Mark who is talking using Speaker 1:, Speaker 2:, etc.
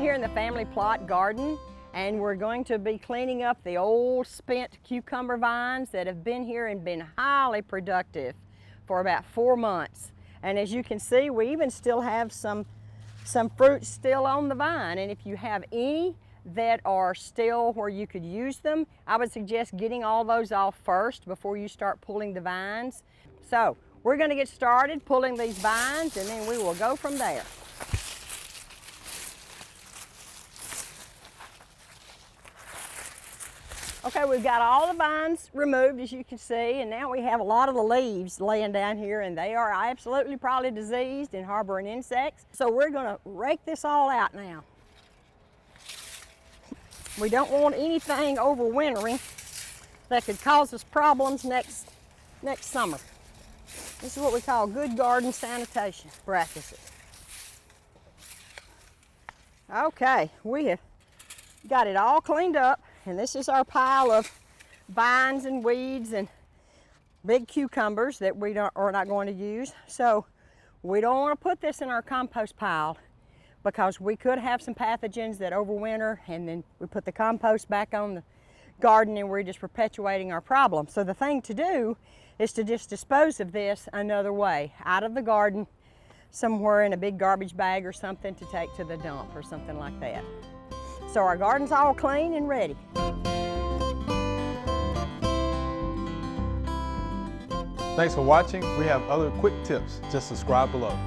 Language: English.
Speaker 1: here in the family plot garden, and we're going to be cleaning up the old spent cucumber vines that have been here and been highly productive for about 4 months. And as you can see, we even still have some fruit still on the vine, and if you have any that are still where you could use them, I would suggest getting all those off first before you start pulling the vines. So we're going to get started pulling these vines, and then we will go from there. Okay, we've got all the vines removed, as you can see, and now we have a lot of the leaves laying down here, and they are absolutely probably diseased and harboring insects. So we're going to rake this all out now. We don't want anything overwintering that could cause us problems next summer. This is what we call good garden sanitation practices. Okay, we have got it all cleaned up, and this is our pile of vines and weeds and big cucumbers that we are not going to use. So we don't want to put this in our compost pile because we could have some pathogens that overwinter, and then we put the compost back on the garden and we're just perpetuating our problem. So the thing to do is to just dispose of this another way, out of the garden, somewhere in a big garbage bag or something to take to the dump or something like that. So our garden's all clean and ready.
Speaker 2: Thanks for watching. We have other quick tips. Just subscribe below.